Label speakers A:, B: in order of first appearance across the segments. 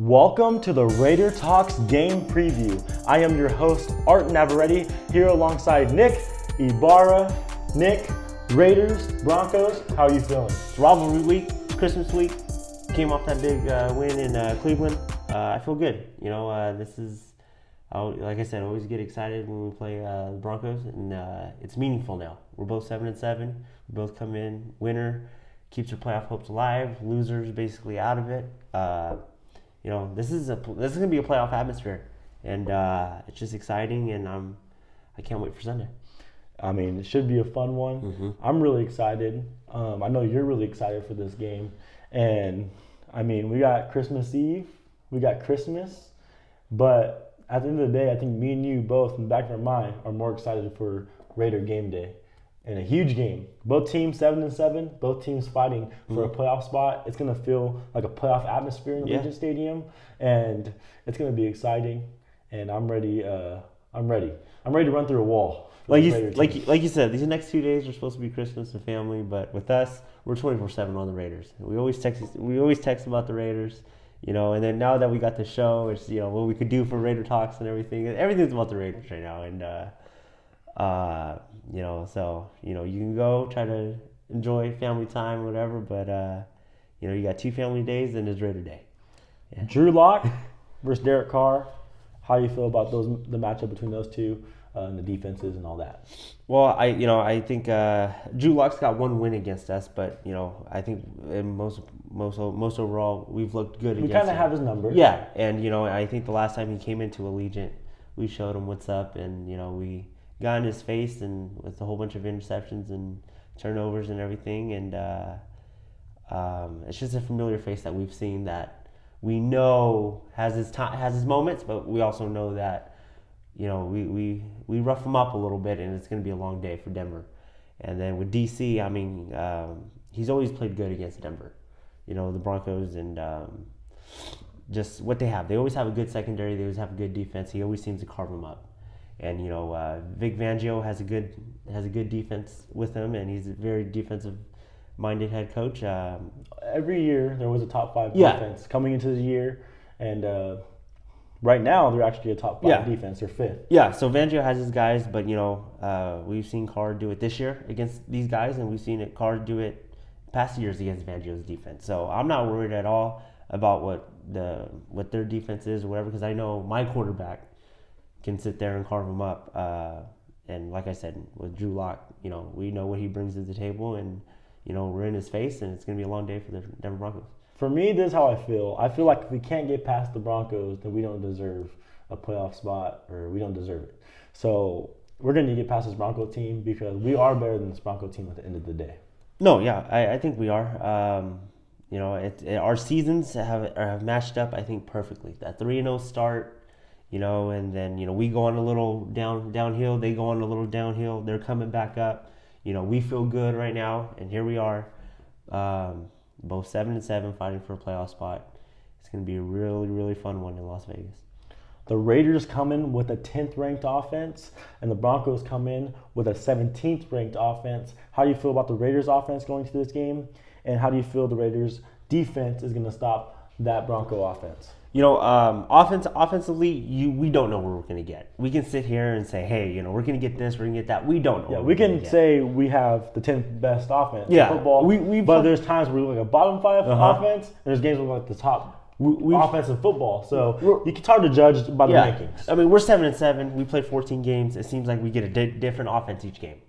A: Welcome to the RaiderTalks game preview. I am your host, Art Navarrete, here alongside Nick Ibarra. Nick, Raiders, Broncos, how are you feeling?
B: It's rivalry week, Christmas week. Came off that big win in Cleveland. I feel good. This is, like I said, I always get excited when we play the Broncos, and it's meaningful now. We're both 7-7. We both come in. Winner keeps your playoff hopes alive. Losers basically out of it. This is gonna be a playoff atmosphere, and it's just exciting, and I can't wait for Sunday.
A: I mean, it should be a fun one.
B: Mm-hmm.
A: I'm really excited. I know you're really excited for this game, and I mean, we got Christmas Eve, we got Christmas, but at the end of the day, I think me and you both, in the back of our mind, are more excited for Raider game day. And a huge game. Both teams 7-7. Both teams fighting for a playoff spot. It's gonna feel like a playoff atmosphere in Allegiant Stadium, and it's gonna be exciting. And I'm ready. I'm ready to run through a wall.
B: Like you said, these next 2 days are supposed to be Christmas and family, but with us, we're 24/7 on the Raiders. We always text about the Raiders, And then now that we got the show, it's what we could do for Raider Talks and everything. Everything's about the Raiders right now, and. You can go try to enjoy family time, whatever, but you got 2 family days and it's Raider Day.
A: Yeah. Drew Locke versus Derek Carr. How do you feel about the matchup between those two and the defenses and all that?
B: Well, I think Drew Locke's got 1 win against us, but I think in most overall we've looked good.
A: We kind of have his number.
B: Yeah, and I think the last time he came into Allegiant, we showed him what's up, and we got in his face and with a whole bunch of interceptions and turnovers and everything, and it's just a familiar face that we've seen that we know has his moments, but we also know that we rough him up a little bit, and it's going to be a long day for Denver. And then with DC, I mean, he's always played good against Denver, the Broncos, and just what they have. They always have a good secondary. They always have a good defense. He always seems to carve them up. And Vic Fangio has a good defense with him, and he's a very defensive-minded head coach.
A: Every year there was a top 5 defense coming into the year, and right now they're actually a top 5 defense. They're 5th.
B: Yeah, so Fangio has his guys, but we've seen Carr do it this year against these guys, and we've seen Carr do it past years against Fangio's defense. So I'm not worried at all about what their defense is or whatever, because I know my quarterback can sit there and carve them up. And like I said, with Drew Locke, we know what he brings to the table, and, we're in his face, and it's going to be a long day for the Denver Broncos.
A: For me, this is how I feel. I feel like if we can't get past the Broncos, then we don't deserve a playoff spot, or we don't deserve it. So we're going to get past this Bronco team, because we are better than this Bronco team at the end of the day.
B: No, yeah, I think we are. Our seasons have matched up, I think, perfectly. That 3-0 start, and then, we go on a little downhill, they go on a little downhill, they're coming back up. We feel good right now, and here we are, both 7-7 fighting for a playoff spot. It's going to be a really, really fun one in Las Vegas.
A: The Raiders come in with a 10th ranked offense, and the Broncos come in with a 17th ranked offense. How do you feel about the Raiders offense going to this game, and how do you feel the Raiders defense is going to stop that Bronco offense?
B: Offensively, we don't know what we're going to get. We can sit here and say, hey, we're going to get this, we're going to get that. We don't know.
A: Yeah, we can say we have the 10th best offense in football. But there's times where we're like a bottom 5 offense, and there's games where we're like the top offense in football. So it's hard to judge by the rankings.
B: I mean, we're 7-7. We played 14 games. It seems like we get a different offense each game.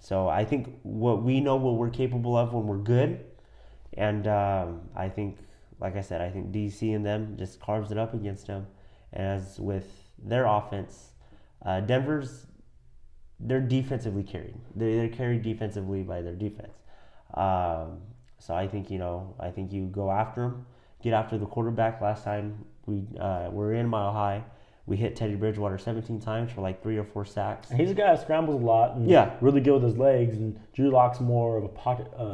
B: So I think what we're capable of when we're good. And I think, like I said, I think DC and them just carves it up against them. As with their offense, they're defensively carried. They're carried defensively by their defense. So I think you go after them, get after the quarterback. Last time we were in Mile High, we hit Teddy Bridgewater 17 times for like 3 or 4 sacks.
A: And he's a guy that scrambles a lot and really good with his legs. And Drew Locke's more of a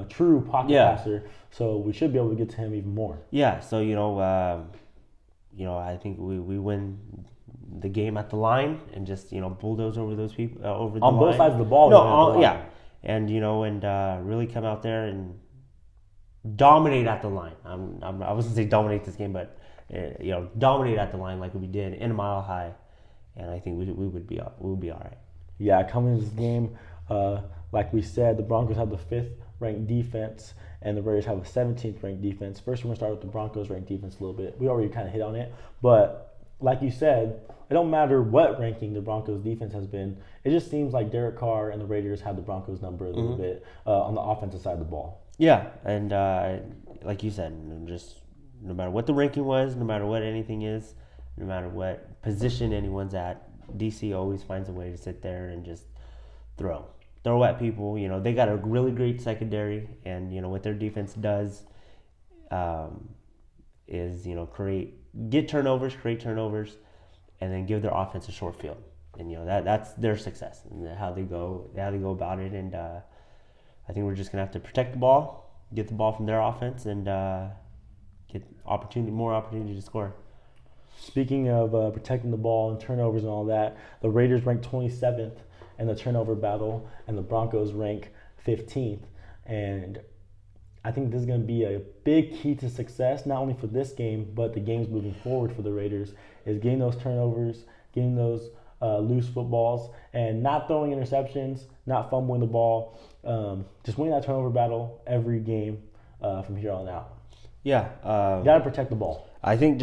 A: true pocket passer, so we should be able to get to him even more.
B: Yeah. So I think we win the game at the line and just bulldoze over those people over the
A: on
B: line.
A: Both sides of the ball.
B: No, and really come out there and dominate at the line. I wasn't say dominate this game, but dominate at the line like we did in a Mile High, and I think we would be all right.
A: Yeah, coming into this game, like we said, the Broncos have the 5th ranked defense, and the Raiders have a 17th ranked defense. First, we're gonna start with the Broncos ranked defense a little bit. We already kind of hit on it, but like you said, it don't matter what ranking the Broncos defense has been. It just seems like Derek Carr and the Raiders have the Broncos number a little bit on the offensive side of the ball.
B: Yeah, and like you said, just no matter what the ranking was, no matter what anything is, no matter what position anyone's at, DC always finds a way to sit there and just throw at people. They got a really great secondary, and what their defense does is create turnovers, and then give their offense a short field, and that's their success and how they go about it. And I think we're just gonna have to protect the ball, get the ball from their offense, and get more opportunity to score.
A: Speaking of protecting the ball and turnovers and all that, the Raiders rank 27th in the turnover battle, and the Broncos rank 15th. And I think this is going to be a big key to success, not only for this game, but the games moving forward for the Raiders, is getting those turnovers, getting those loose footballs, and not throwing interceptions, not fumbling the ball, just winning that turnover battle every game from here on out.
B: Yeah.
A: You got to protect the ball.
B: I think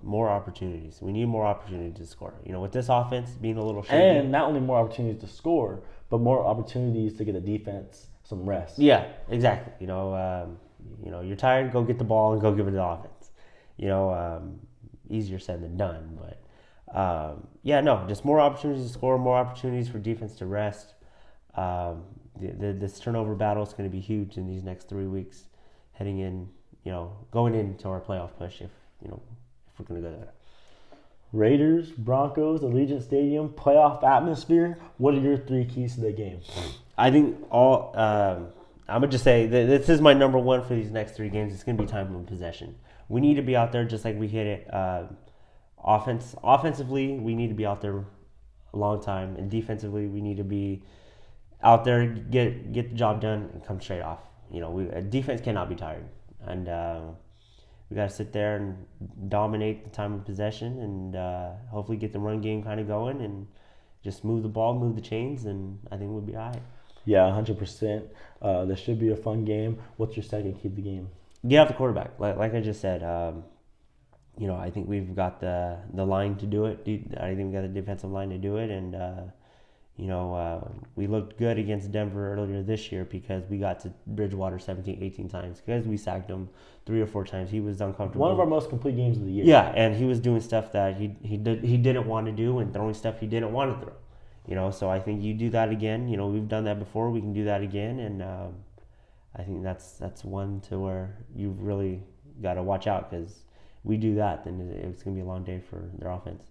B: more opportunities. We need more opportunities to score. With this offense being a little shaky.
A: And not only more opportunities to score, but more opportunities to get the defense some rest.
B: Yeah, exactly. You're tired, go get the ball and go give it to the offense. Easier said than done, but just more opportunities to score, more opportunities for defense to rest. This turnover battle is going to be huge in these next 3 weeks, heading in, going into our playoff push if we're going to go there.
A: Raiders, Broncos, Allegiant Stadium, playoff atmosphere. What are your 3 keys to the game?
B: I think I'm going to just say that this is my number one for these next 3 games. It's going to be time of possession. We need to be out there just like we hit it. Offensively, we need to be out there a long time. And defensively, we need to be out there, get the job done, and come straight off. Defense cannot be tired. And we got to sit there and dominate the time of possession and hopefully get the run game kind of going and just move the ball, move the chains, and I think we'll be all right.
A: Yeah, 100%. This should be a fun game. What's your second key to the game?
B: Get out the quarterback. Like I just said, I think we've got the line to do it. I think we got the defensive line to do it, and we looked good against Denver earlier this year because we got to Bridgewater 17, 18 times because we sacked him 3 or 4 times. He was uncomfortable.
A: One of our most complete games of the year.
B: Yeah, and he was doing stuff that he didn't want to do and throwing stuff he didn't want to throw. So I think you do that again. We've done that before. We can do that again, and I think that's one to where you've really got to watch out because we do that, then it's going to be a long day for their offense.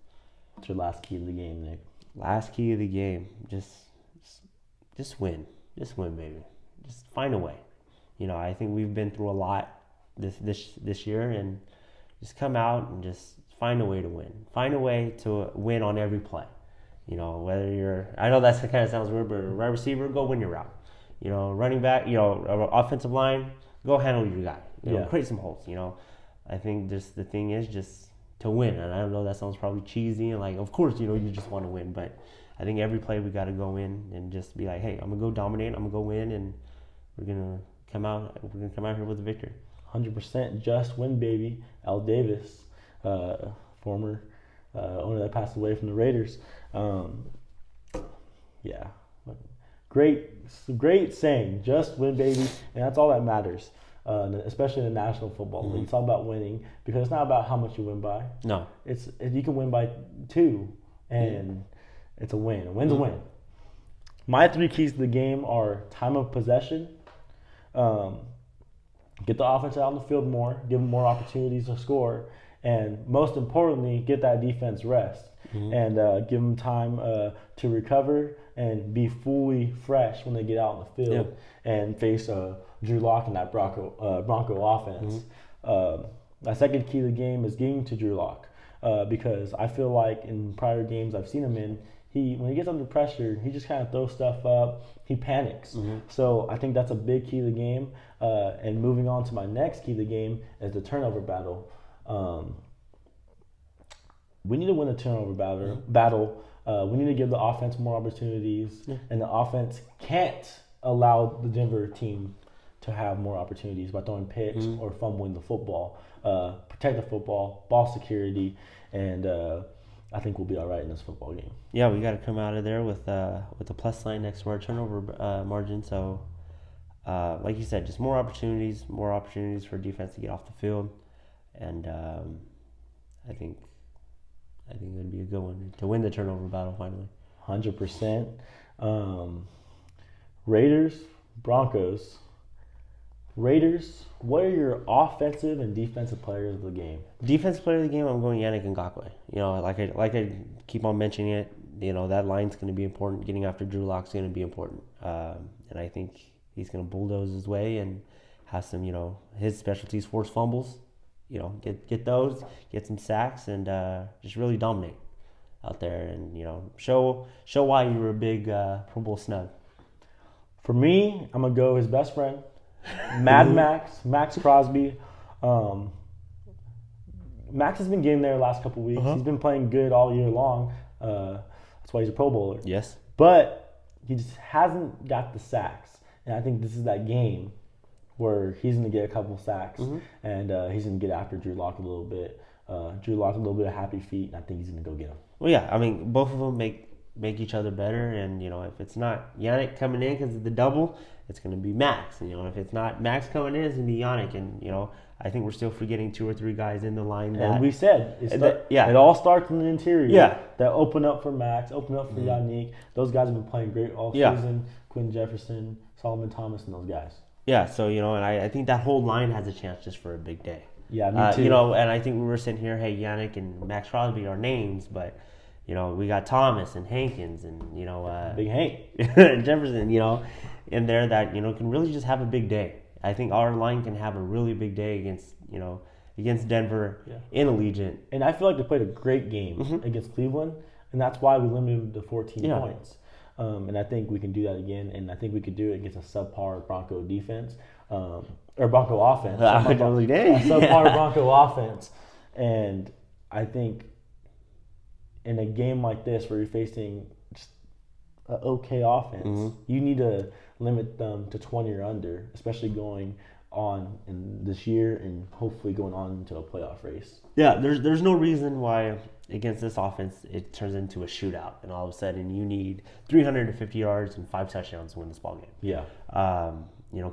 A: What's your last key to the game, Nick?
B: Last key of the game, just win. Just win, baby. Just find a way. I think we've been through a lot this year, and just come out and just find a way to win. Find a way to win on every play. Whether you're, I know that kind of sounds weird, but right receiver, go win your route. Running back, offensive line, go handle your guy. Create some holes. I think just the thing is just to win, and I don't know, that sounds probably cheesy and of course you just want to win, but I think every play we got to go in and just be like, hey, I'm gonna go dominate, I'm gonna go win, and we're gonna come out here with a victory.
A: 100%. Just win, baby. Al Davis, former owner that passed away from the Raiders. Great saying. Just win, baby, and that's all that matters. Especially in the National Football League. It's all about winning because it's not about how much you win by.
B: No.
A: You can win by 2, and it's a win. A win's a win. My 3 keys to the game are time of possession, get the offense out on the field more, give them more opportunities to score, and most importantly, get that defense rest and give them time to recover and be fully fresh when they get out on the field and face Drew Locke and that Bronco offense. My second key to the game is getting to Drew Locke because I feel like in prior games I've seen him in, when he gets under pressure, he just kind of throws stuff up. He panics. So I think that's a big key to the game. And moving on to my next key to the game is the turnover battle. We need to win the turnover battle. We need to give the offense more opportunities, and the offense can't allow the Denver team to have more opportunities by throwing picks or fumbling the football. Protect the football, ball security, and I think we'll be all right in this football game.
B: Yeah, we got to come out of there with a plus sign next to our turnover margin. So, like you said, just more opportunities for defense to get off the field, and I think it would be a good one to win the turnover battle finally.
A: 100%. Raiders, Broncos. Raiders, what are your offensive and defensive players of the game?
B: Defensive player of the game, I'm going Yannick Ngakoue. Like I keep on mentioning it, that line's going to be important. Getting after Drew Locke's going to be important. And I think he's going to bulldoze his way and have some, his specialties, force fumbles. Get those, get some sacks, and just really dominate out there, and show why you were a big Pro Bowl snub.
A: For me, I'm gonna go his best friend, Mad Max Crosby. Max has been getting there the last couple weeks. He's been playing good all year long. That's why he's a Pro Bowler.
B: Yes,
A: but he just hasn't got the sacks, and I think this is that game where he's going to get a couple sacks, and he's going to get after Drew Locke a little bit. Drew Locke a little bit of happy feet, and I think he's going to go get him.
B: Well, yeah, I mean, both of them make each other better, and if it's not Yannick coming in because of the double, it's going to be Max. If it's not Max coming in, it's going to be Yannick, and I think we're still forgetting 2 or 3 guys in the line.
A: And we said it all starts in the interior.
B: Yeah,
A: that open up for Max, open up for Yannick. Those guys have been playing great all season. Quinn Jefferson, Solomon Thomas, and those guys.
B: Yeah, so, and I think that whole line has a chance just for a big day.
A: Yeah, me too.
B: And I think we were sitting here, hey, Yannick and Max Crosby are names, but, we got Thomas and Hankins and,
A: Big Hank.
B: and Jefferson, in there that, can really just have a big day. I think our line can have a really big day against Denver in Allegiant.
A: And I feel like they played a great game against Cleveland, and that's why we limited them to 14 points. And I think we can do that again, and I think we could do it against a subpar Bronco defense, or Bronco offense. Subpar Bronco offense. And I think in a game like this where you're facing just an okay offense, you need to limit them to 20 or under, especially going on in this year and hopefully going on into a playoff race.
B: Yeah, there's no reason why against this offense it turns into a shootout and all of a sudden you need 350 yards and 5 touchdowns to win this ball game.
A: Yeah.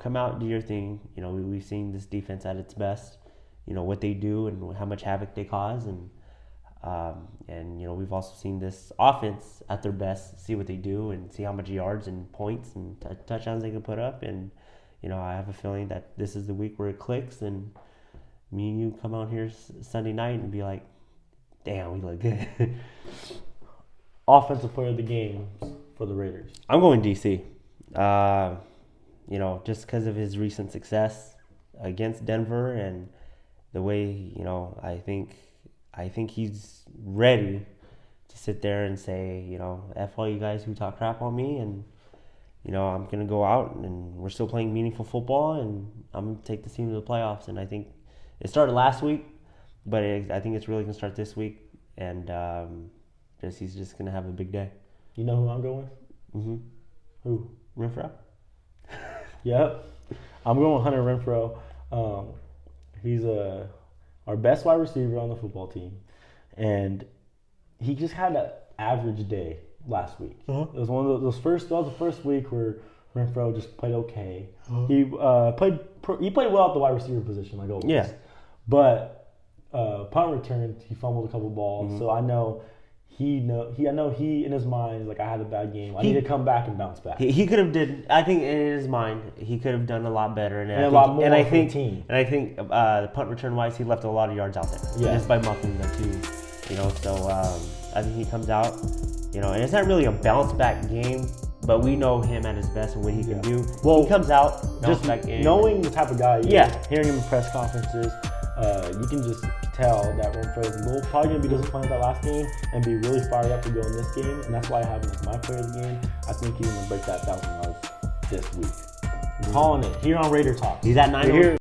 B: Come out and do your thing. We've seen this defense at its best. What they do and how much havoc they cause, and we've also seen this offense at their best, see what they do and see how much yards and points and touchdowns they can put up. And I have a feeling that this is the week where it clicks, and me and you come out here Sunday night and be like, damn, we look good.
A: Offensive player of the game for the Raiders.
B: I'm going DC. Just because of his recent success against Denver and the way, I think he's ready to sit there and say, F all you guys who talk crap on me, and I'm going to go out and we're still playing meaningful football, and I'm going to take the team to the playoffs. And I think it started last week, but I think it's really going to start this week, and he's just going to have a big day.
A: You know who I'm going with? Who?
B: Renfro?
A: Yep. I'm going with Hunter Renfro. He's our best wide receiver on the football team, and he just had an average day last week. It was one of those first. That was the first week where Renfro just played okay. He played well at the wide receiver position, like always.
B: Yeah.
A: But punt return, he fumbled a couple balls. So I know he in his mind is like, I had a bad game. I need to come back and bounce back.
B: He could have I think in his mind he could have done a lot better, and
A: a lot more for the team.
B: And I think the punt return wise, he left a lot of yards out there.
A: Yeah.
B: Just by muffing them too. So I think he comes out. And it's not really a bounce back game, but we know him at his best and what he can do. Well, he comes out, bounce back in.
A: Knowing the type of guy he is, hearing him in press conferences, you can just tell that Renfro is probably going to be disappointed that last game and be really fired up to go in this game. And that's why I have him as my player of the game. I think he's going to break that 1,000 yards this week. I'm calling it here on Raider Talks.
B: He's at 9.